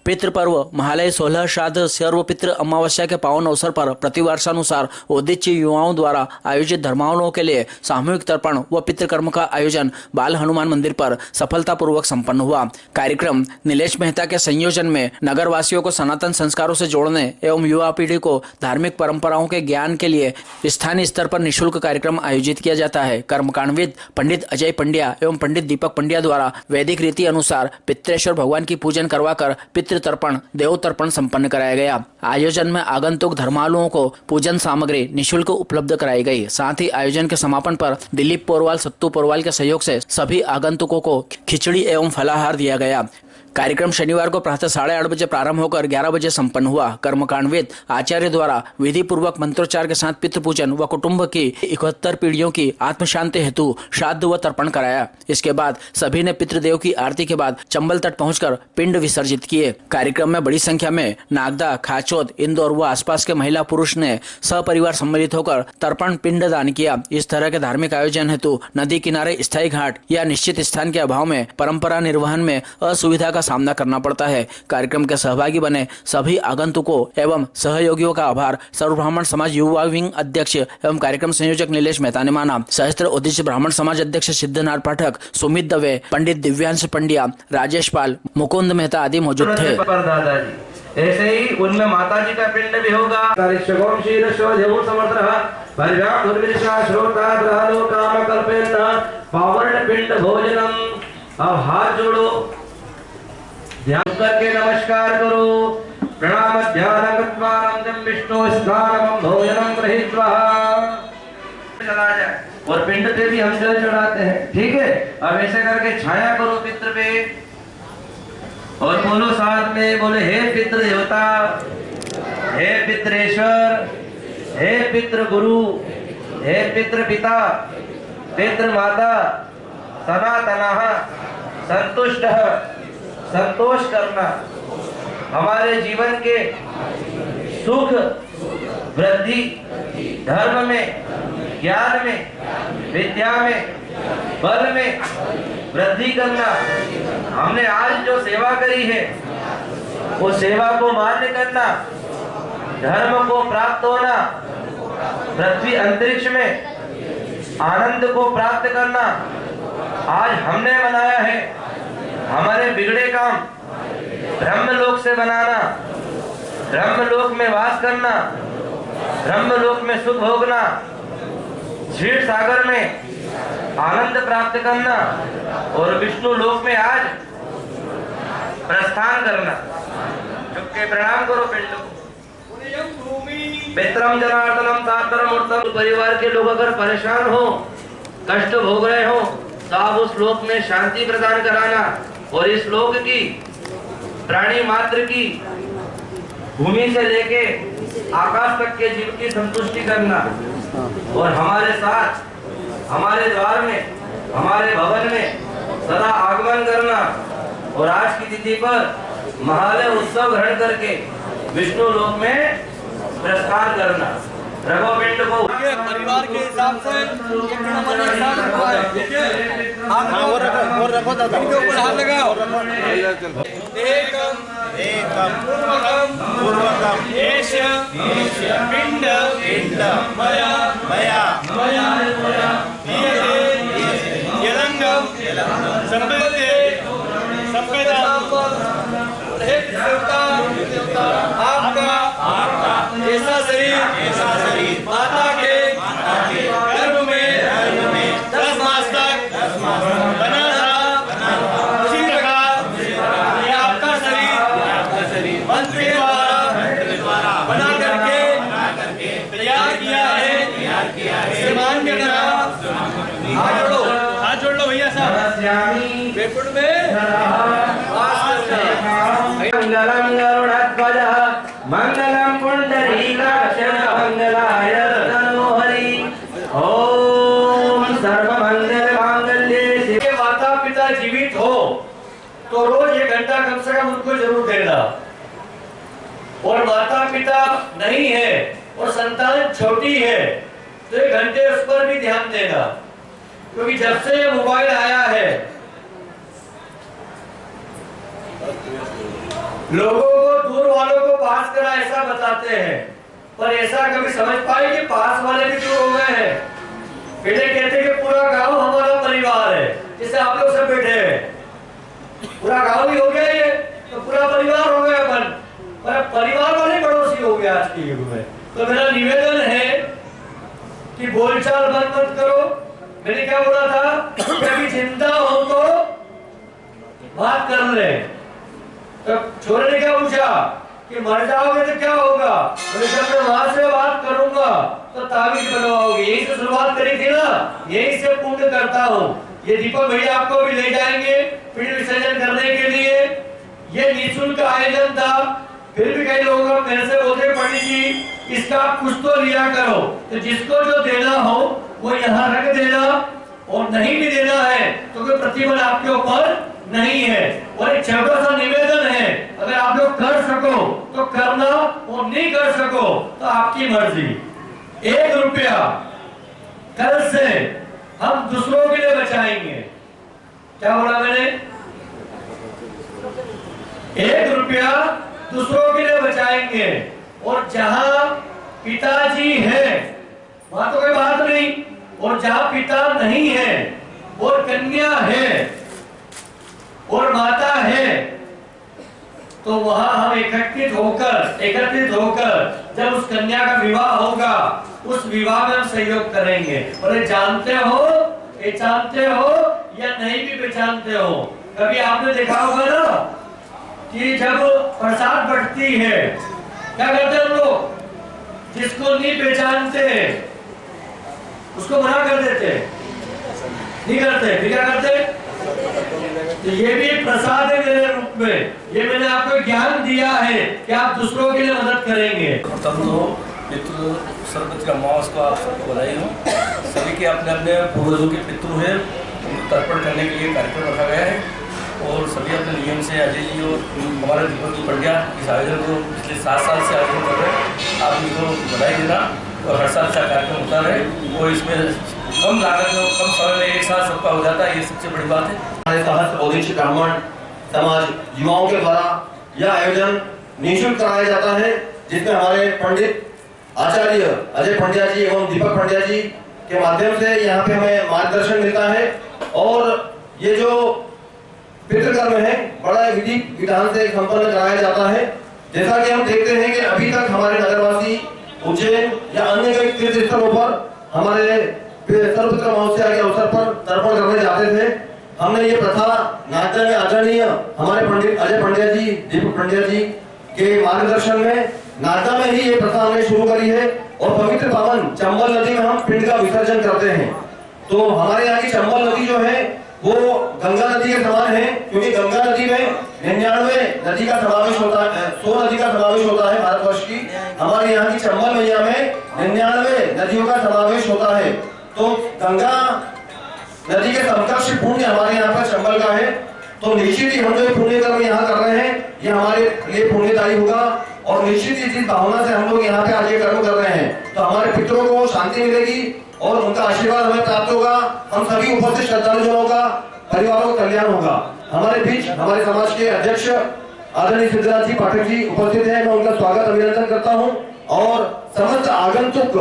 पितृपर्व महालय 16 श्राद्ध सर्व पितृ अमावस्या के पावन अवसर पर प्रतिवर्षानुसार उद्देश्य युवाओं द्वारा आयोजित धर्मावलंबों के लिए सामूहिक तर्पण व पितृकर्म का आयोजन बाल हनुमान मंदिर पर सफलतापूर्वक संपन्न हुआ। कार्यक्रम नीलेश मेहता के संयोजन में नगर वासियों को सनातन संस्कारों से जोड़ने एवं युवा पीढ़ी को धार्मिक परंपराओं के ज्ञान के लिए स्थानीय स्तर पर निःशुल्क कार्यक्रम आयोजित किया जाता है। कर्मकांडविद पंडित अजय पंड्या एवं पंडित दीपक पंड्या द्वारा वैदिक रीति अनुसार पितृेश्वर भगवान की पूजन करवाकर तर्पण देव तर्पण संपन्न कराया गया। आयोजन में आगंतुक धर्मालुओं को पूजन सामग्री निःशुल्क उपलब्ध कराई गई। साथ ही आयोजन के समापन पर दिलीप पोरवाल सत्तू पोरवाल के सहयोग से सभी आगंतुकों को खिचड़ी एवं फलाहार दिया गया। कार्यक्रम शनिवार को प्रातः 8:30 बजे प्रारंभ होकर 11 बजे संपन्न हुआ। कर्मकांडविद आचार्य द्वारा विधि पूर्वक मंत्रोच्चार के साथ पितृ पूजन व कुटुंब की 71 पीढ़ियों की आत्म शांति हेतु श्राद्ध व तर्पण कराया। इसके बाद सभी ने पितृदेव की आरती के बाद चंबल तट पहुंचकर पिंड विसर्जित किए। कार्यक्रम में बड़ी संख्या में नागदा, खाचोद, इंदौर व आसपास के महिला पुरुष ने सपरिवार सम्मिलित होकर तर्पण पिंड दान किया। इस तरह के धार्मिक आयोजन हेतु नदी किनारे स्थायी घाट या निश्चित स्थान के अभाव में परंपरा निर्वहन में असुविधा का सामना करना पड़ता है। कार्यक्रम के सहभागी बने सभी आगंतुकों एवं सहयोगियों का आभार सर्व ब्राह्मण समाज युवा विंग अध्यक्ष एवं कार्यक्रम संयोजक नीलेश मेहता ने माना। सहस्त्र उद्देश्य ब्राह्मण समाज अध्यक्ष सिद्धनाथ पाठक, सुमित दवे, पंडित दिव्यांश पंड्या, राजेश पाल, मुकुंद मेहता आदि मौजूद थे। ऐसे ही उनमें माता जी का पिंड भी होगा। अब हाथ जोड़ो, ध्यान करके नमस्कार करो। प्रणाम ध्यान विष्णु स्नानम भोजनम गृहीत्वा चला जाए और पिंड पे भी हम जल चढ़ाते हैं। ठीक है, अब ऐसे करके छाया करो पितृ पे और बोलो साथ में, बोले हे पितृ देवता, हे पितृेश्वर, हे पितृ गुरु, हे पितृ पिता, पितृ माता, सनातनः संतुष्ट संतोष करना, हमारे जीवन के सुख वृद्धि, धर्म में, ज्ञान में, विद्या में, बल में वृद्धि करना। हमने आज जो सेवा करी है वो सेवा को मान्य करना, धर्म को प्राप्त होना, पृथ्वी अंतरिक्ष में आनंद को प्राप्त करना। आज हमने बनाया है हमारे बिगड़े काम ब्रह्मलोक से बनाना, ब्रह्मलोक में वास करना, ब्रह्मलोक में सुख भोगना, क्षीर सागर में आनंद प्राप्त करना और विष्णु लोक में आज प्रस्थान करना। झुक के प्रणाम करो पिंड को। पितरम जनार्दनम सादरम मूर्तम। परिवार के लोग अगर परेशान हो, कष्ट भोग रहे हो तो आप उस लोक में शांति प्रदान कराना और इस लोक की प्राणी मात्र की भूमि से लेके आकाश तक के जीव की संतुष्टि करना और हमारे साथ, हमारे द्वार में, हमारे भवन में सदा आगमन करना और आज की तिथि पर महालय उत्सव ग्रहण करके विष्णु लोक में प्रस्थान करना। रघुपिंड को परिवार के हिसाब से और रखो दादा, हाथ लगाओ। एकम एकम पूर्वकम एष पिंड मया मया मया यलंगम संपदे संपदा। हे देवता, आपका ऐसा शरीर माता के गर्भ में 10 मास तक बना था। उसी प्रकार ये आपका शरीर मंत्र द्वारा बना करके तैयार किया है। श्रीमान के नाम हाथ जोड़ लो भैया साहब। वेपुर में मंगलम गरुड़ध्वज मंगलम पुंडरीकाक्ष मंगलाय तनोहरि। ओम सर्वमंगल मांगल्ये शिवे। माता पिता जीवित हो तो रोज 1 घंटा कम से कम उनको जरूर देना, और माता पिता नहीं है और संतान छोटी है तो 1 घंटे उस पर भी ध्यान देना, क्योंकि जब से मोबाइल आया है लोगों को, दूर वालों को पास करा ऐसा बताते हैं, पर ऐसा कभी समझ पाए कि पास वाले भी दूर हो गए हैं। पहले कहते कि पूरा गांव हमारा परिवार है, जैसे आप लोग सब बैठे हैं, पूरा गांव ही हो गया ये, तो पूरा परिवार हो गया अपन, पर परिवार वाले पड़ोसी हो गया आज के युग में। तो मेरा निवेदन है कि बोलचाल बंद मत करो। मैंने क्या बोला था कि अभी जिंदा हो तो बात कर ले। तो छोरे ने क्या पूछा कि मर जाओगे तो क्या होगा? बोले जब मैं वहां से बात करूंगा तो ताबीज बनवाओगे। यही से शुरुआत करी थी ना, यही से पूर्ण करता हूँ। ये दीपक भैया आपको भी ले जाएंगे पिंड विसर्जन करने के लिए। ये निःशुल्क आयोजन था, फिर भी कई लोगों का मेरे से बोलते पंडित जी इसका कुछ तो लिया करो। तो जिसको जो देना हो वो यहाँ रख देना, और नहीं भी देना है तो कोई प्रतिबंध आपके ऊपर नहीं है। और एक छोटा सा निवेदन है, अगर आप लोग कर सको तो करना, और नहीं कर सको तो आपकी मर्जी। 1 रुपया कल से हम दूसरों के लिए बचाएंगे। क्या बोला मैंने? 1 रुपया दूसरों के लिए बचाएंगे। और जहां पिताजी है वहां तो कोई बात नहीं, और जहां पिता नहीं है और कन्या है और माता है, तो वहां हम एकत्रित होकर जब उस कन्या का विवाह होगा उस विवाह में हम सहयोग करेंगे। और ये जानते हो या नहीं भी पहचानते हो, कभी आपने देखा होगा ना कि जब प्रसाद बंटती है क्या करते हैं हम लोग? जिसको नहीं पहचानते उसको मना कर देते, नहीं करते, फिर क्या करते? तो ये भी एक प्रसाद है मेरे रूप में। ये मैंने आपको ज्ञान दिया है कि आप दूसरों के लिए मदद करेंगे। तब तो पितृ सर्वपितृ अमावस को आप सबको बधाई हो। सभी के अपने अपने पूर्वजों के पितृ हैं, उनको तर्पण करने के लिए कार्यक्रम रखा गया है, और सभी अपने नियम से अजय जी और हमारे दीपक जी पड़ गया इस आयोजन को पिछले 7 साल से आयोजन कर रहे हैं। आप इनको बधाई देना, और हर साल का कार्यक्रम होता रहे, और इसमें कम लागत में कम समय में एक साथ सबका हो जाता है, ये सबसे बड़ी बात है। हमारे सहस्त्र बोधिश्र ब्राह्मण समाज युवाओं के द्वारा यह आयोजन निःशुल्क कराया जाता है, जिसमें हमारे पंडित आचार्य अजय पंड्या जी एवं दीपक पंड्या जी के माध्यम से यहाँ पे हमें मार्गदर्शन मिलता है। और ये जो पितृकर्म है बड़ा विधि विधान से संपन्न कराया जाता है। जैसा कि हम देखते हैं कि अभी तक हमारे नगरवासी उज्जैन या अन्य कई तीर्थ स्थलों पर हमारे सर्वपितृ अमावस्या के अवसर पर तर्पण करने जाते थे। हमने ये प्रथा नागदा में आदरणीय हमारे पंडित अजय पंड्या जी, दीपक पंड्या जी के मार्गदर्शन में नागदा में ही ये प्रथा हमने शुरू करी है। और पवित्र पावन चंबल नदी में हम पिंड का विसर्जन करते हैं। तो हमारे यहाँ की चंबल नदी जो है वो गंगा नदी के समान है, क्योंकि गंगा नदी में 99 नदी का समावेश होता है, 100 नदी का समावेश होता है भारतवर्ष की। हमारे यहाँ की चंबल मैया में 99 नदियों का समावेश होता है। तो गंगा नदी के समकक्ष पुण्य हमारे यहाँ पर चंबल का है। तो निश्चित ही हम जो पुण्य कर्म यहाँ कर रहे हैं ये हमारे लिए पुण्यदायी होगा, और निश्चित ही जिस भावना से हम लोग यहाँ पे आज ये कर्म कर रहे हैं तो हमारे पितरों को शांति मिलेगी और उनका आशीर्वाद हमें प्राप्त होगा। हम सभी उपस्थित श्रद्धालुजनों का परिवारों का कल्याण होगा। हमारे बीच हमारे समाज के अध्यक्ष आदरणीय सिद्धनाथ जी पाठक जी उपस्थित हैं, मैं उनका स्वागत अभिनंदन करता हूँ। और समस्त आगंतुक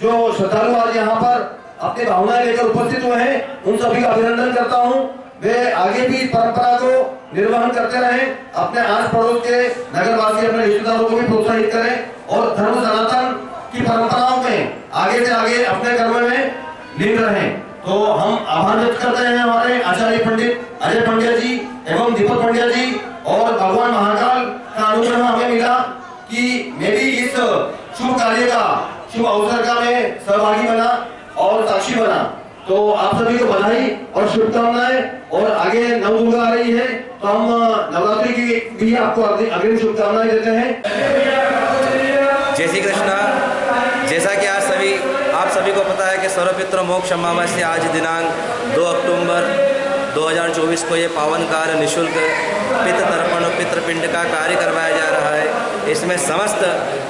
जो श्रद्धालु आज यहाँ पर अपनी भावनाएं लेकर उपस्थित हुए हैं उन सभी का अभिनंदन करता हूँ। वे आगे भी परंपरा को निर्वहन करते रहें, अपने आस पड़ोस के नगरवासी अपने रिश्तेदारों को भी प्रोत्साहित करें और धर्म सनातन की परंपराओं में आगे से आगे अपने कर्म में लीन रहें। तो हम आभार व्यक्त करते हैं हमारे आचार्य पंडित अजय पंड्या जी एवं दीपक पंड्या जी, और भगवान महाकाल का अनुग्रह हमें मिला कि मेरी इस शुभ कार्य का शुभ अवसर का मैं सहभागी बना और साक्षी बना। तो आप सभी को बधाई और शुभकामनाएं। और आगे नवदुर्गा आ रही है तो हम नवरात्रि की भी आपको अग्रिम शुभकामनाएं देते हैं। जय श्री कृष्णा। जैसा कि आज आप सभी को पता है कि सर्वपितृ मोक्ष अमावस्या आज दिनांक 2 अक्टूबर 2024 को ये पावन कार्य निःशुल्क पितृ तर्पण और पितृपिंड का कार्य करवाया जा रहा है। इसमें समस्त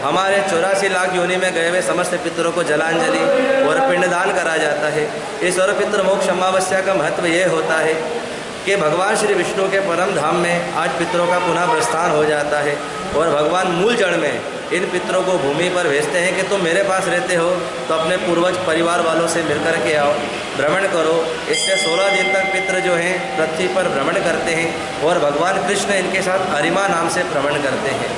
हमारे 84 लाख योनि में गए हुए समस्त पितरों को जलांजलि और पिंडदान करा जाता है। इस सर्वपितृ मोक्ष अमावस्या का महत्व ये होता है कि भगवान श्री विष्णु के परम धाम में आज पितरों का पुनः प्रस्थान हो जाता है और भगवान मूल जड़ में इन पितरों को भूमि पर भेजते हैं कि तुम मेरे पास रहते हो तो अपने पूर्वज परिवार वालों से मिलकर के आओ, भ्रमण करो। इससे 16 दिन तक पितृ जो हैं पृथ्वी पर भ्रमण करते हैं और भगवान कृष्ण इनके साथ अरिमा नाम से भ्रमण करते हैं।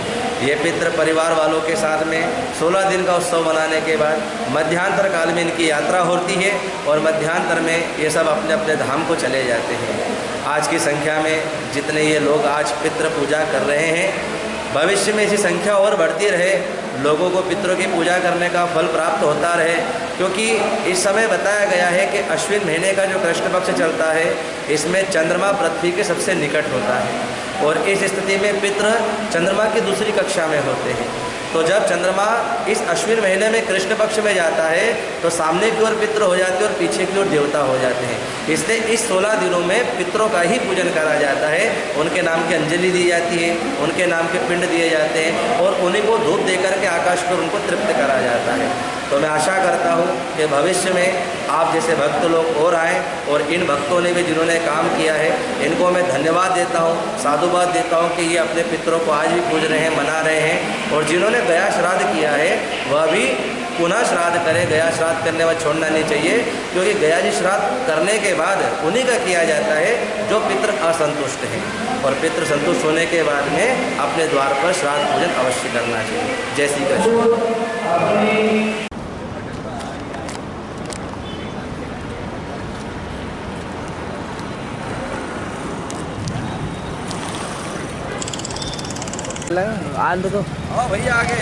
ये पितृ परिवार वालों के साथ में 16 दिन का उत्सव मनाने के बाद मध्यांतर काल में इनकी यात्रा होती है और मध्यांतर में ये सब अपने अपने धाम को चले जाते हैं। आज की संख्या में जितने ये लोग आज पितृ पूजा कर रहे हैं, भविष्य में इसी संख्या और बढ़ती रहे, लोगों को पितरों की पूजा करने का फल प्राप्त होता रहे, क्योंकि इस समय बताया गया है कि अश्विन महीने का जो कृष्ण पक्ष चलता है इसमें चंद्रमा पृथ्वी के सबसे निकट होता है और इस स्थिति में पितृ चंद्रमा की दूसरी कक्षा में होते हैं। तो जब चंद्रमा इस अश्विन महीने में कृष्ण पक्ष में जाता है तो सामने की ओर पितृ हो जाते हैं और पीछे की ओर देवता हो जाते हैं। इसलिए इस 16 दिनों में पितरों का ही पूजन करा जाता है, उनके नाम की अंजलि दी जाती है, उनके नाम के पिंड दिए जाते हैं और उन्हीं को धूप देकर के आकाश पर उनको तृप्त करा जाता है। तो मैं आशा करता हूँ कि भविष्य में आप जैसे भक्त लोग और आएँ और इन भक्तों ने भी जिन्होंने काम किया है इनको मैं धन्यवाद देता हूँ, साधुवाद देता हूँ कि ये अपने पितरों को आज भी पूज रहे हैं, मना रहे हैं। और जिन्होंने गया श्राद्ध किया है वह भी पुनः श्राद्ध करें। गया श्राद्ध करने में छोड़ना नहीं चाहिए, क्योंकि गया जी श्राद्ध करने के बाद उन्हीं का किया जाता है जो पितृ असंतुष्ट हैं और पितृ संतुष्ट होने के बाद में अपने द्वार पर श्राद्ध पूजन अवश्य करना चाहिए। जय श्री कृष्ण। आज तो हाँ भैया आगे